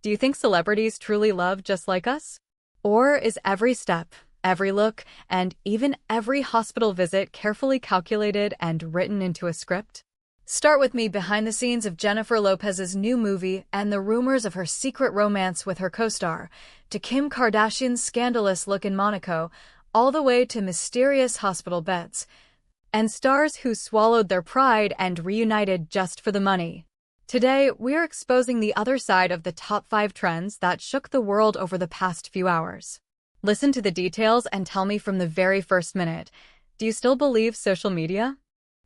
Do you think celebrities truly love just like us? Or is every step, every look, and even every hospital visit carefully calculated and written into a script? Start with me behind the scenes of Jennifer Lopez's new movie and the rumors of her secret romance with her co-star, to Kim Kardashian's scandalous look in Monaco, all the way to mysterious hospital beds, and stars who swallowed their pride and reunited just for the money. Today, we're exposing the other side of the top 5 trends that shook the world over the past few hours. Listen to the details and tell me from the very first minute, do you still believe social media?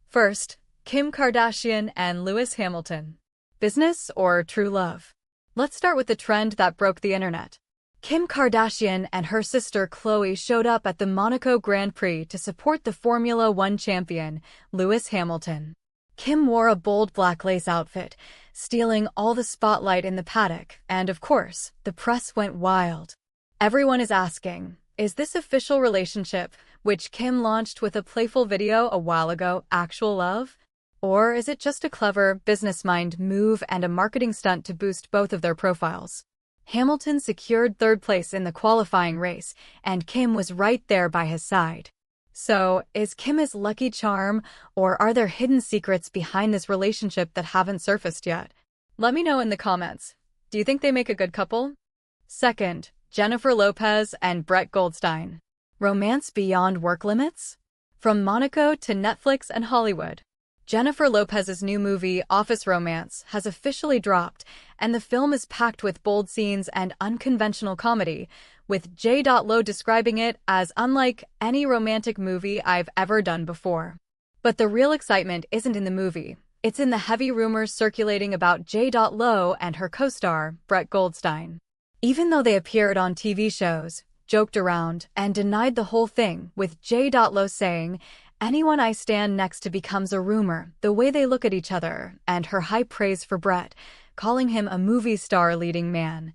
First, Kim Kardashian and Lewis Hamilton. Business or true love? Let's start with the trend that broke the internet. Kim Kardashian and her sister Khloé showed up at the Monaco Grand Prix to support the Formula One champion, Lewis Hamilton. Kim wore a bold black lace outfit, stealing all the spotlight in the paddock, and of course, the press went wild. Everyone is asking, is this official relationship, which Kim launched with a playful video a while ago, actual love? Or is it just a clever, business-mind move and a marketing stunt to boost both of their profiles? Hamilton secured third place in the qualifying race, and Kim was right there by his side. So, is Kim his lucky charm, or are there hidden secrets behind this relationship that haven't surfaced yet? Let me know in the comments. Do you think they make a good couple? Second, Jennifer Lopez and Brett Goldstein. Romance beyond work limits? From Monaco to Netflix and Hollywood, Jennifer Lopez's new movie, Office Romance, has officially dropped, and the film is packed with bold scenes and unconventional comedy, with J. Lo describing it as unlike any romantic movie I've ever done before. But the real excitement isn't in the movie. It's in the heavy rumors circulating about J. Lo and her co-star, Brett Goldstein. Even though they appeared on TV shows, joked around, and denied the whole thing, with J. Lo saying, "Anyone I stand next to becomes a rumor," the way they look at each other, and her high praise for Brett, calling him a movie star leading man,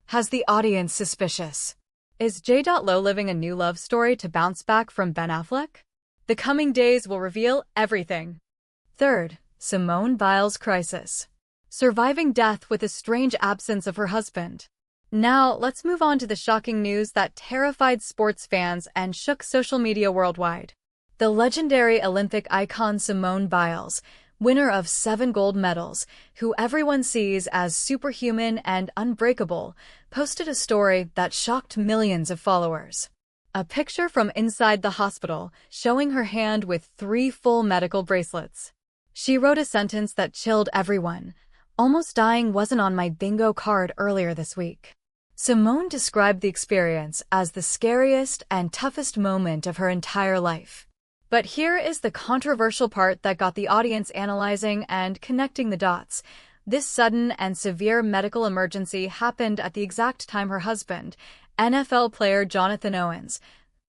has the audience suspicious. Is J. Lo living a new love story to bounce back from Ben Affleck? The coming days will reveal everything. Third, Simone Biles' crisis. Surviving death with a strange absence of her husband. Now, let's move on to the shocking news that terrified sports fans and shook social media worldwide. The legendary Olympic icon Simone Biles, winner of 7 gold medals, who everyone sees as superhuman and unbreakable, posted a story that shocked millions of followers. A picture from inside the hospital showing her hand with 3 full medical bracelets. She wrote a sentence that chilled everyone. "Almost dying wasn't on my bingo card earlier this week." Simone described the experience as the scariest and toughest moment of her entire life. But here is the controversial part that got the audience analyzing and connecting the dots. This sudden and severe medical emergency happened at the exact time her husband, NFL player Jonathan Owens,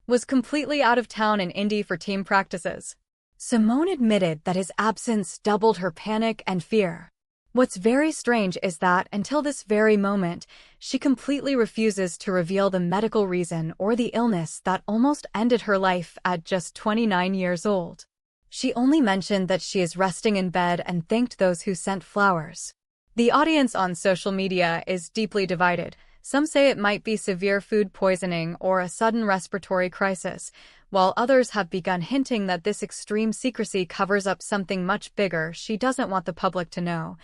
was completely out of town in Indy for team practices. Simone admitted that his absence doubled her panic and fear. What's very strange is that, until this very moment, she completely refuses to reveal the medical reason or the illness that almost ended her life at just 29 years old. She only mentioned that she is resting in bed and thanked those who sent flowers. The audience on social media is deeply divided. Some say it might be severe food poisoning or a sudden respiratory crisis, while others have begun hinting that this extreme secrecy covers up something much bigger she doesn't want the public to know,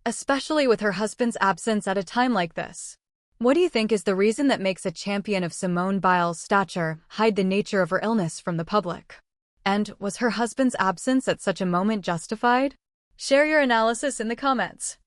especially with her husband's absence at a time like this. What do you think is the reason that makes a champion of Simone Biles' stature hide the nature of her illness from the public? And was her husband's absence at such a moment justified? Share your analysis in the comments.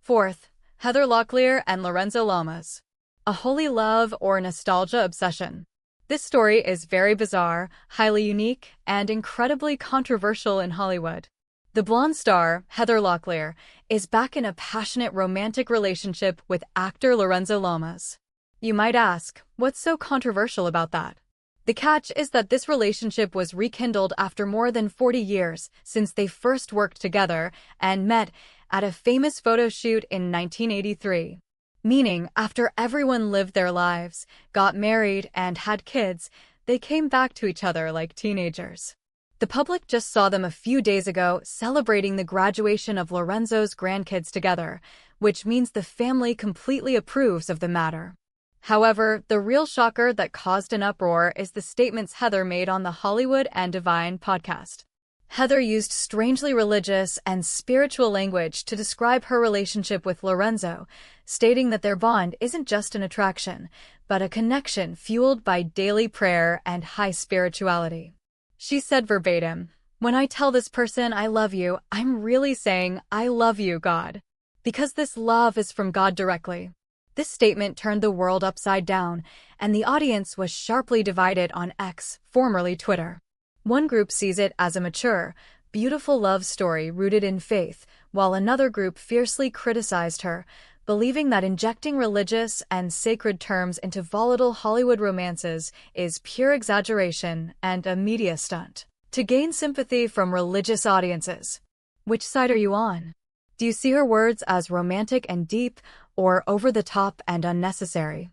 Fourth, Heather Locklear and Lorenzo Lamas. A holy love or nostalgia obsession. This story is very bizarre, highly unique, and incredibly controversial in Hollywood. The blonde star, Heather Locklear, is back in a passionate romantic relationship with actor Lorenzo Lamas. You might ask, what's so controversial about that? The catch is that this relationship was rekindled after more than 40 years since they first worked together and met at a famous photo shoot in 1983. Meaning, after everyone lived their lives, got married, and had kids, they came back to each other like teenagers. The public just saw them a few days ago celebrating the graduation of Lorenzo's grandkids together, which means the family completely approves of the matter. However, the real shocker that caused an uproar is the statements Heather made on the Hollywood and Divine podcast. Heather used strangely religious and spiritual language to describe her relationship with Lorenzo, stating that their bond isn't just an attraction, but a connection fueled by daily prayer and high spirituality. She said verbatim, "When I tell this person I love you, I'm really saying, I love you, God. Because this love is from God directly." This statement turned the world upside down, and the audience was sharply divided on X, formerly Twitter. One group sees it as a mature, beautiful love story rooted in faith, while another group fiercely criticized her, believing that injecting religious and sacred terms into volatile Hollywood romances is pure exaggeration and a media stunt to gain sympathy from religious audiences. Which side are you on? Do you see her words as romantic and deep, or over-the-top and unnecessary?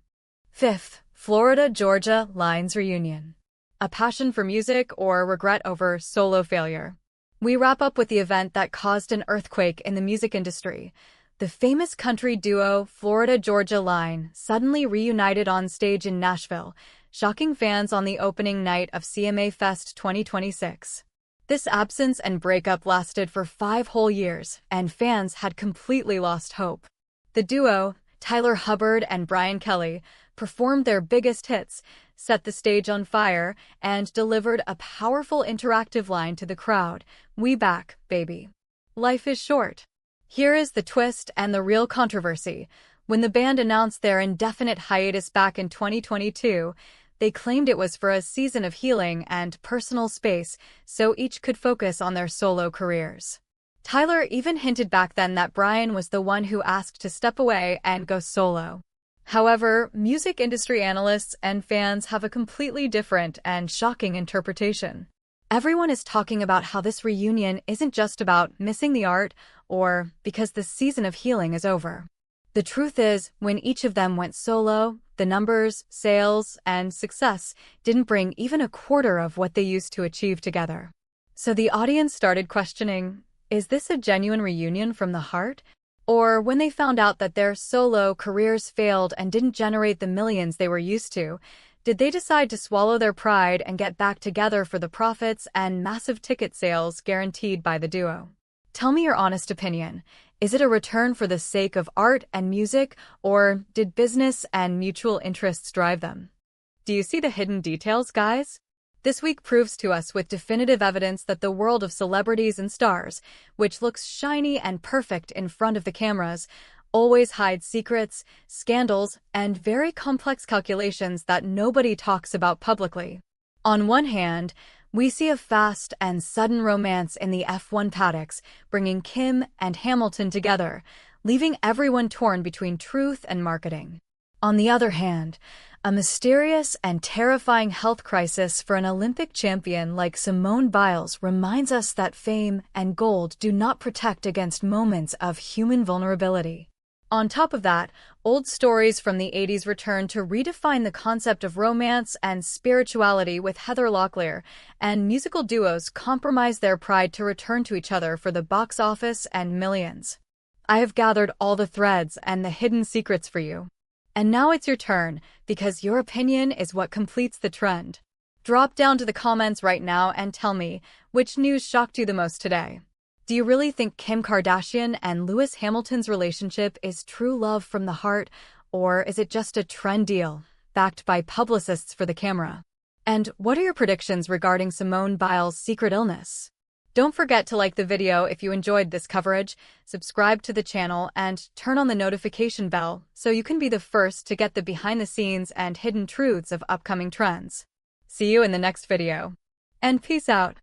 5th, Florida-Georgia Lines Reunion. A passion for music or regret over solo failure? We wrap up with the event that caused an earthquake in the music industry. The famous country duo Florida-Georgia Line suddenly reunited on stage in Nashville, shocking fans on the opening night of CMA Fest 2026. This absence and breakup lasted for 5 whole years, and fans had completely lost hope. The duo, Tyler Hubbard and Brian Kelly, performed their biggest hits, set the stage on fire, and delivered a powerful interactive line to the crowd, "We back, baby. Life is short." Here is the twist and the real controversy. When the band announced their indefinite hiatus back in 2022, they claimed it was for a season of healing and personal space so each could focus on their solo careers. Tyler even hinted back then that Brian was the one who asked to step away and go solo. However, music industry analysts and fans have a completely different and shocking interpretation. Everyone is talking about how this reunion isn't just about missing the art or because the season of healing is over. The truth is, when each of them went solo, the numbers, sales, and success didn't bring even a quarter of what they used to achieve together. So the audience started questioning, is this a genuine reunion from the heart? Or when they found out that their solo careers failed and didn't generate the millions they were used to, did they decide to swallow their pride and get back together for the profits and massive ticket sales guaranteed by the duo? Tell me your honest opinion. Is it a return for the sake of art and music, or did business and mutual interests drive them? Do you see the hidden details, guys? This week proves to us with definitive evidence that the world of celebrities and stars, which looks shiny and perfect in front of the cameras, always hides secrets, scandals, and very complex calculations that nobody talks about publicly. On one hand, we see a fast and sudden romance in the F1 paddocks, bringing Kim and Hamilton together, leaving everyone torn between truth and marketing. On the other hand, a mysterious and terrifying health crisis for an Olympic champion like Simone Biles reminds us that fame and gold do not protect against moments of human vulnerability. On top of that, old stories from the 80s return to redefine the concept of romance and spirituality with Heather Locklear, and musical duos compromise their pride to return to each other for the box office and millions. I have gathered all the threads and the hidden secrets for you. And now it's your turn, because your opinion is what completes the trend. Drop down to the comments right now and tell me, which news shocked you the most today? Do you really think Kim Kardashian and Lewis Hamilton's relationship is true love from the heart, or is it just a trend deal, backed by publicists for the camera? And what are your predictions regarding Simone Biles' secret illness? Don't forget to like the video if you enjoyed this coverage, subscribe to the channel, and turn on the notification bell so you can be the first to get the behind-the-scenes and hidden truths of upcoming trends. See you in the next video. And peace out.